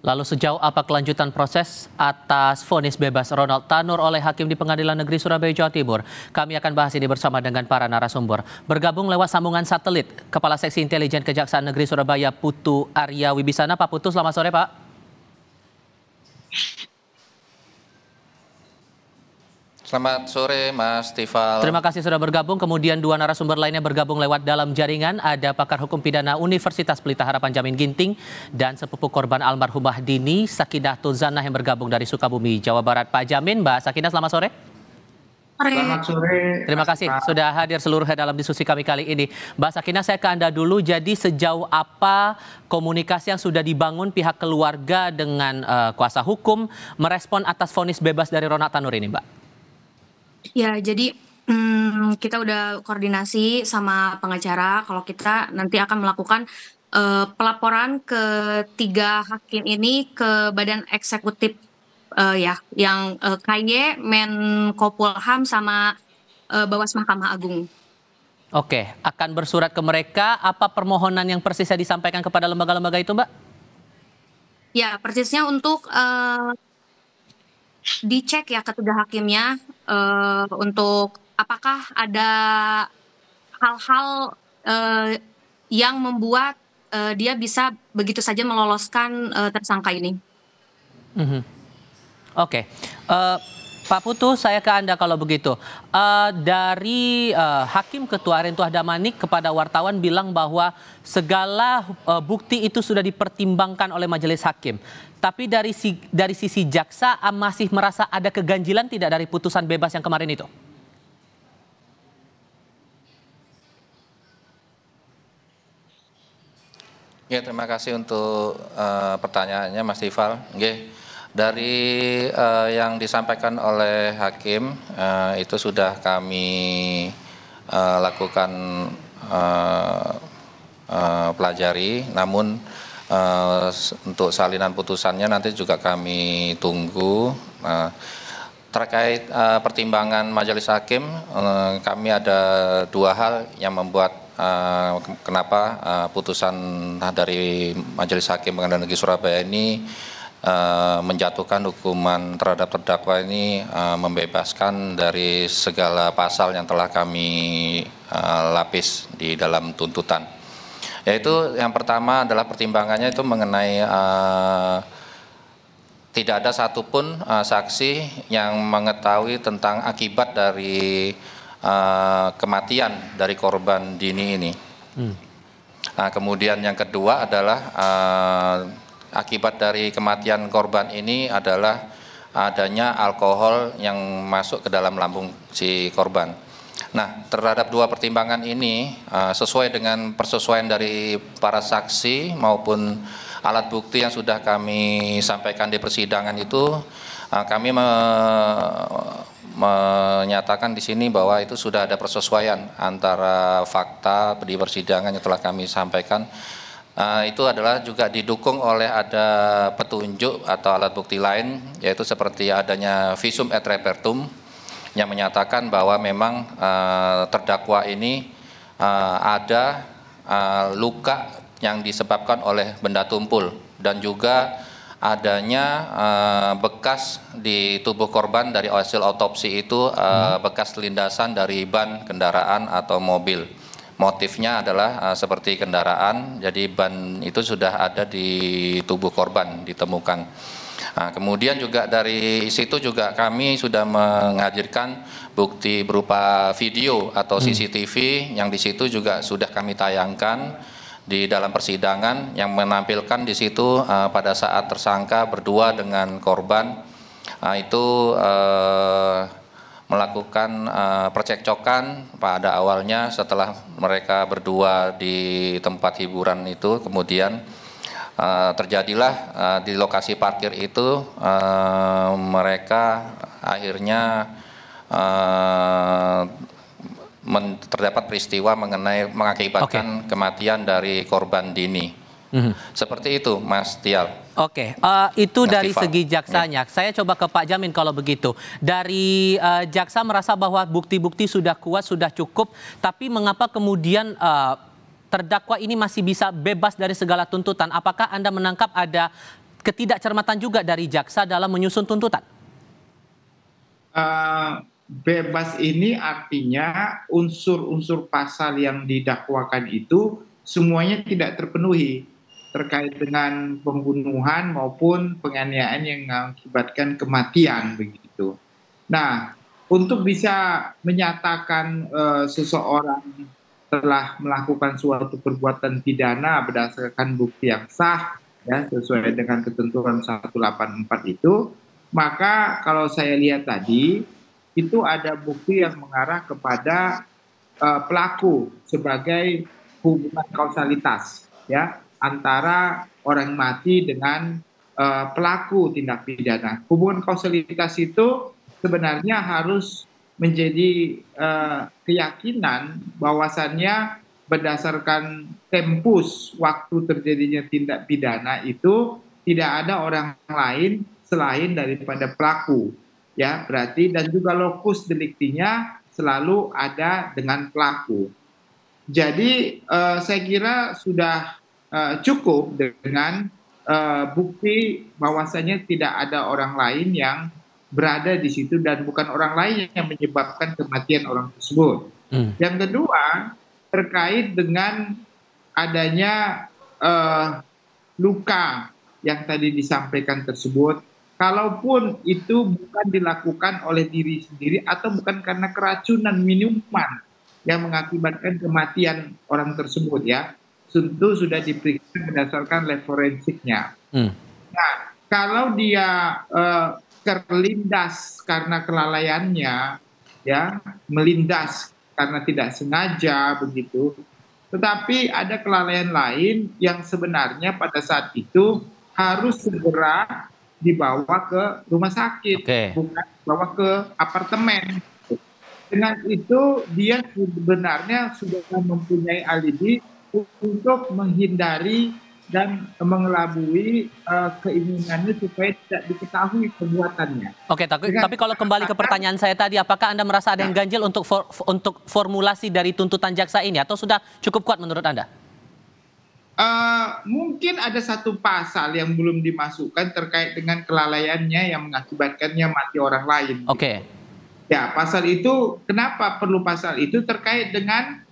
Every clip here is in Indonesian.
Lalu sejauh apa kelanjutan proses atas vonis bebas Ronald Tanur oleh Hakim di Pengadilan Negeri Surabaya, Jawa Timur? Kami akan bahas ini bersama dengan para narasumber. Bergabung lewat sambungan satelit, Kepala Seksi Intelijen Kejaksaan Negeri Surabaya, Putu Arya Wibisana. Pak Putu, selamat sore Pak. Selamat sore Mas Tifal. Terima kasih sudah bergabung. Kemudian dua narasumber lainnya bergabung lewat dalam jaringan. Ada pakar hukum pidana Universitas Pelita Harapan Jamin Ginting dan sepupu korban almarhumah Dini, Sakinah Tuzanah yang bergabung dari Sukabumi, Jawa Barat. Pak Jamin, Mbak Sakinah, selamat sore. Selamat sore. Terima kasih sudah hadir seluruhnya dalam diskusi kami kali ini. Mbak Sakinah, saya ke Anda dulu. Jadi sejauh apa komunikasi yang sudah dibangun pihak keluarga dengan kuasa hukum merespon atas vonis bebas dari Ronald Tanur ini, Mbak? Ya, jadi kita udah koordinasi sama pengacara kalau kita nanti akan melakukan pelaporan ke 3 hakim ini ke Badan Eksekutif yang KY, Menkopolham sama Bawas Mahkamah Agung. Oke, akan bersurat ke mereka. Apa permohonan yang persisnya disampaikan kepada lembaga-lembaga itu, Mbak? Ya, persisnya untuk dicek ya ketiga hakimnya untuk apakah ada hal-hal yang membuat dia bisa begitu saja meloloskan tersangka ini. Oke. Pak Putu, saya ke Anda kalau begitu. Dari Hakim Ketua Arintuah Damanik kepada wartawan bilang bahwa segala bukti itu sudah dipertimbangkan oleh majelis hakim. Tapi dari sisi jaksa masih merasa ada keganjilan tidak dari putusan bebas yang kemarin itu? Ya, terima kasih untuk pertanyaannya Mas Tifal. Dari yang disampaikan oleh hakim itu sudah kami lakukan pelajari, namun untuk salinan putusannya nanti juga kami tunggu. Terkait pertimbangan majelis hakim, kami ada 2 hal yang membuat kenapa putusan dari Majelis Hakim Pengadilan Negeri Surabaya ini menjatuhkan hukuman terhadap terdakwa ini membebaskan dari segala pasal yang telah kami lapis di dalam tuntutan. Yaitu yang pertama adalah pertimbangannya itu mengenai tidak ada satupun saksi yang mengetahui tentang akibat dari kematian dari korban Dini ini. Nah, kemudian yang kedua adalah akibat dari kematian korban ini adalah adanya alkohol yang masuk ke dalam lambung si korban. Nah, terhadap 2 pertimbangan ini sesuai dengan persesuaian dari para saksi maupun alat bukti yang sudah kami sampaikan di persidangan itu, kami menyatakan di sini bahwa itu sudah ada persesuaian antara fakta di persidangan yang telah kami sampaikan. Itu adalah juga didukung oleh ada petunjuk atau alat bukti lain, yaitu seperti adanya visum et repertum yang menyatakan bahwa memang terdakwa ini ada luka yang disebabkan oleh benda tumpul dan juga adanya bekas di tubuh korban dari hasil otopsi itu bekas lindasan dari ban kendaraan atau mobil. Motifnya adalah seperti kendaraan, jadi ban itu sudah ada di tubuh korban ditemukan. Nah, kemudian juga dari situ juga kami sudah menghadirkan bukti berupa video atau CCTV yang di situ juga sudah kami tayangkan di dalam persidangan yang menampilkan di situ pada saat tersangka berdua dengan korban itu melakukan percekcokan pada awalnya. Setelah mereka berdua di tempat hiburan itu, kemudian terjadilah di lokasi parkir itu mereka akhirnya terdapat peristiwa mengakibatkan kematian dari korban Dini. Seperti itu, Mas Tial. Oke, itu dari segi jaksanya. Saya coba ke Pak Jamin kalau begitu. Dari jaksa merasa bahwa bukti-bukti sudah kuat, sudah cukup, tapi mengapa kemudian terdakwa ini masih bisa bebas dari segala tuntutan? Apakah Anda menangkap ada ketidakcermatan juga dari jaksa dalam menyusun tuntutan? Bebas ini artinya unsur-unsur pasal yang didakwakan itu semuanya tidak terpenuhi terkait dengan pembunuhan maupun penganiayaan yang mengakibatkan kematian begitu. Nah, untuk bisa menyatakan seseorang telah melakukan suatu perbuatan pidana berdasarkan bukti yang sah ya sesuai dengan ketentuan 184 itu, maka kalau saya lihat tadi itu ada bukti yang mengarah kepada pelaku sebagai hubungan kausalitas ya antara orang mati dengan pelaku tindak pidana. Hubungan kausalitas itu sebenarnya harus menjadi keyakinan bahwasannya berdasarkan tempus waktu terjadinya tindak pidana itu tidak ada orang lain selain daripada pelaku. Ya, berarti dan juga lokus deliktinya selalu ada dengan pelaku. Jadi saya kira sudah cukup dengan bukti bahwasanya tidak ada orang lain yang berada di situ dan bukan orang lain yang menyebabkan kematian orang tersebut. Yang kedua, terkait dengan adanya luka yang tadi disampaikan tersebut, kalaupun itu bukan dilakukan oleh diri sendiri atau bukan karena keracunan minuman yang mengakibatkan kematian orang tersebut ya, tentu sudah diperiksa berdasarkan lab forensiknya. Nah, kalau dia terlindas karena kelalaiannya, ya, melindas karena tidak sengaja begitu. Tetapi ada kelalaian lain yang sebenarnya pada saat itu harus segera dibawa ke rumah sakit, bukan dibawa ke apartemen. Dengan itu dia sebenarnya sudah mempunyai alibi untuk menghindari dan mengelabui keinginannya supaya tidak diketahui perbuatannya. Oke, tapi kalau kembali ke pertanyaan saya tadi, apakah Anda merasa ada yang ganjil untuk formulasi dari tuntutan jaksa ini atau sudah cukup kuat menurut Anda? Mungkin ada satu pasal yang belum dimasukkan terkait dengan kelalaiannya yang mengakibatkannya mati orang lain. Oke. Ya, pasal itu kenapa perlu pasal itu terkait dengan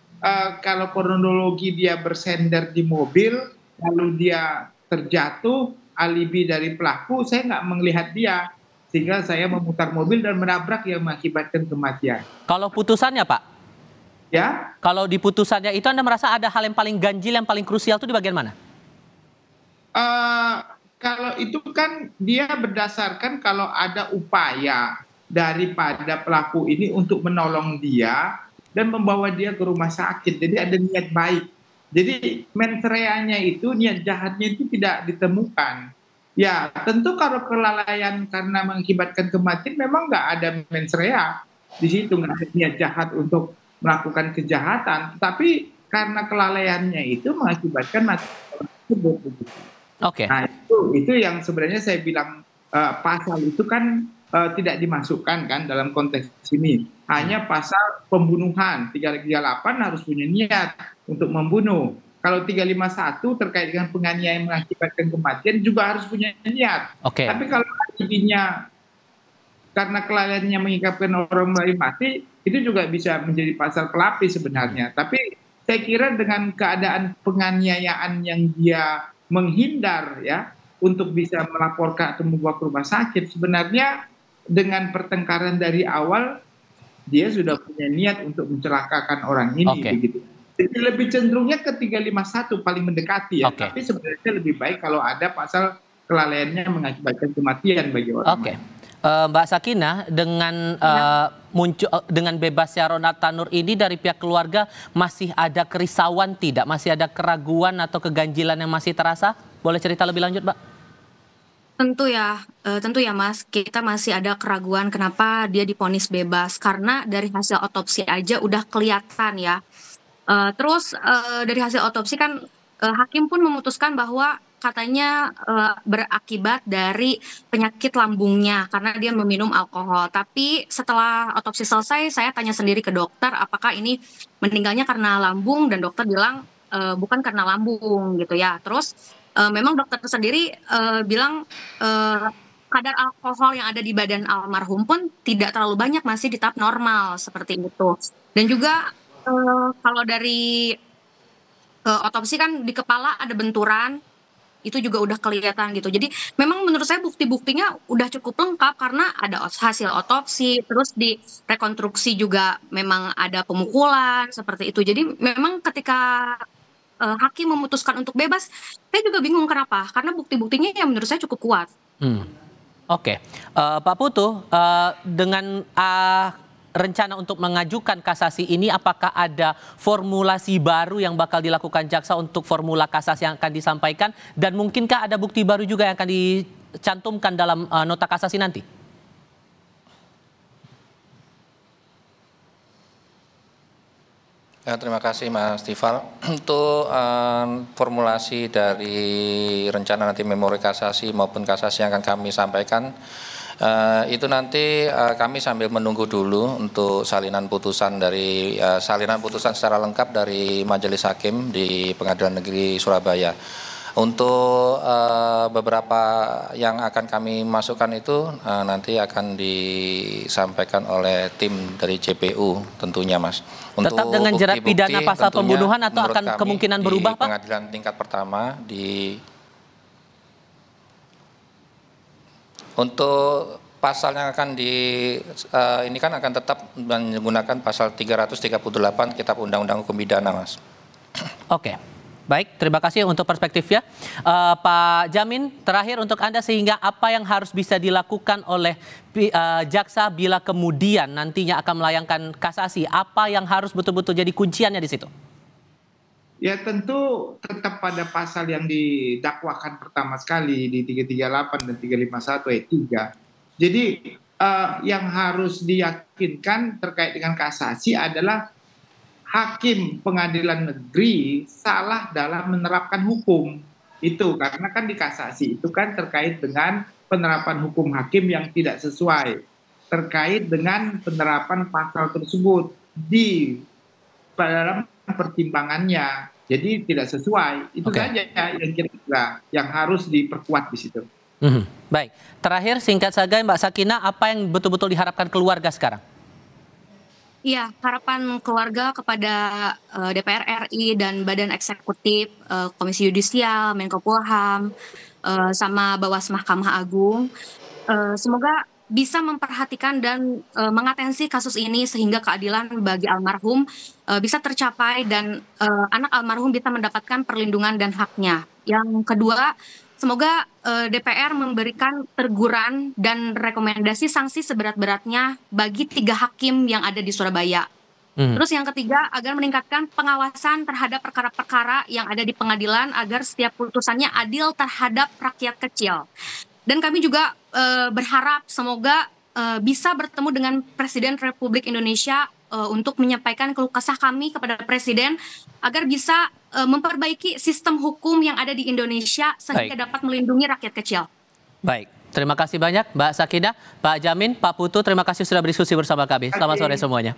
kalau kronologi dia bersender di mobil, lalu dia terjatuh, alibi dari pelaku, saya nggak melihat dia. Sehingga saya memutar mobil dan menabrak yang mengakibatkan kematian. Kalau putusannya, Pak? Ya? Kalau di putusannya itu Anda merasa ada hal yang paling ganjil, yang paling krusial itu di bagian mana? Kalau itu kan dia berdasarkan kalau ada upaya daripada pelaku ini untuk menolong dia dan membawa dia ke rumah sakit. Jadi ada niat baik. Jadi mens reanya itu, niat jahatnya itu tidak ditemukan. Ya, tentu kalau kelalaian karena mengakibatkan kematian memang nggak ada mens rea. Di situ nggak ada niat jahat untuk melakukan kejahatan. Tapi karena kelalaiannya itu mengakibatkan mati orang tersebut. Oke. Nah, itu yang sebenarnya saya bilang pasal itu kan tidak dimasukkan kan dalam konteks ini. Hanya pasal pembunuhan 338 harus punya niat untuk membunuh. Kalau 351 terkait dengan penganiayaan mengakibatkan kematian juga harus punya niat. Tapi kalau alibinya karena kelalaiannya mengakibatkan orang lain mati, itu juga bisa menjadi pasal pelapis sebenarnya. Tapi saya kira dengan keadaan penganiayaan yang dia menghindar ya untuk bisa melaporkan atau membawa ke rumah sakit, sebenarnya dengan pertengkaran dari awal dia sudah punya niat untuk mencelakakan orang ini begitu. Jadi lebih cenderungnya ke 351 paling mendekati ya. Tapi sebenarnya lebih baik kalau ada pasal kelalaiannya mengakibatkan kematian bagi orang lain. Mbak Sakinah, dengan dengan bebasnya Ronald Tanur ini dari pihak keluarga masih ada kerisauan tidak? Masih ada keraguan atau keganjilan yang masih terasa? Boleh cerita lebih lanjut, Mbak? Tentu ya Mas, kita masih ada keraguan kenapa dia divonis bebas, karena dari hasil otopsi aja udah kelihatan ya. Terus dari hasil otopsi kan hakim pun memutuskan bahwa katanya berakibat dari penyakit lambungnya karena dia meminum alkohol. Tapi setelah otopsi selesai, saya tanya sendiri ke dokter apakah ini meninggalnya karena lambung, dan dokter bilang bukan karena lambung gitu ya. Terus memang dokter sendiri bilang kadar alkohol yang ada di badan almarhum pun tidak terlalu banyak, masih di tahap normal seperti itu. Dan juga kalau dari otopsi kan di kepala ada benturan, itu juga udah kelihatan gitu. Jadi memang menurut saya bukti-buktinya udah cukup lengkap karena ada hasil otopsi, terus di rekonstruksi juga memang ada pemukulan seperti itu. Jadi memang ketika hakim memutuskan untuk bebas, saya juga bingung kenapa? Karena bukti-buktinya yang menurut saya cukup kuat. Oke. Pak Putu, dengan rencana untuk mengajukan kasasi ini, apakah ada formulasi baru yang bakal dilakukan jaksa untuk formula kasasi yang akan disampaikan, dan mungkinkah ada bukti baru juga yang akan dicantumkan dalam nota kasasi nanti? Ya, terima kasih Mas Tifal. Untuk formulasi dari rencana nanti memori kasasi maupun kasasi yang akan kami sampaikan, itu nanti kami sambil menunggu dulu untuk salinan putusan secara lengkap dari Majelis Hakim di Pengadilan Negeri Surabaya. Untuk beberapa yang akan kami masukkan itu nanti akan disampaikan oleh tim dari JPU tentunya, Mas. Untuk tetap dengan jerat pidana pasal pembunuhan atau akan kemungkinan berubah, Pak? Pengadilan tingkat pertama untuk pasal yang akan ini kan akan tetap menggunakan pasal 338 Kitab Undang-Undang Hukum Pidana, Mas. Oke. Baik, terima kasih untuk perspektifnya. Pak Jamin, terakhir untuk Anda, sehingga apa yang harus bisa dilakukan oleh jaksa bila kemudian nantinya akan melayangkan kasasi, apa yang harus betul-betul jadi kunciannya di situ? Ya tentu tetap pada pasal yang didakwakan pertama sekali di 338 dan 351 ayat 3. Jadi yang harus diyakinkan terkait dengan kasasi adalah hakim pengadilan negeri salah dalam menerapkan hukum. Itu karena kan di kasasi itu kan terkait dengan penerapan hukum hakim yang tidak sesuai, terkait dengan penerapan pasal tersebut di dalam pertimbangannya, jadi tidak sesuai. Itu saja yang kira-kira yang harus diperkuat di situ. Baik, terakhir singkat saja Mbak Sakinah, apa yang betul-betul diharapkan keluarga sekarang? Iya, harapan keluarga kepada DPR RI dan Badan Eksekutif, Komisi Yudisial, Menko Polham, sama Bawas Mahkamah Agung, semoga bisa memperhatikan dan mengatensi kasus ini sehingga keadilan bagi almarhum bisa tercapai dan anak almarhum bisa mendapatkan perlindungan dan haknya. Yang kedua, semoga DPR memberikan teguran dan rekomendasi sanksi seberat-beratnya bagi 3 hakim yang ada di Surabaya. Terus yang ketiga, agar meningkatkan pengawasan terhadap perkara-perkara yang ada di pengadilan agar setiap putusannya adil terhadap rakyat kecil. Dan kami juga berharap semoga bisa bertemu dengan Presiden Republik Indonesia untuk menyampaikan keluh kesah kami kepada Presiden agar bisa memperbaiki sistem hukum yang ada di Indonesia sehingga dapat melindungi rakyat kecil. Baik, terima kasih banyak Mbak Sakinah, Pak Jamin, Pak Putu, terima kasih sudah berdiskusi bersama kami. Selamat sore semuanya.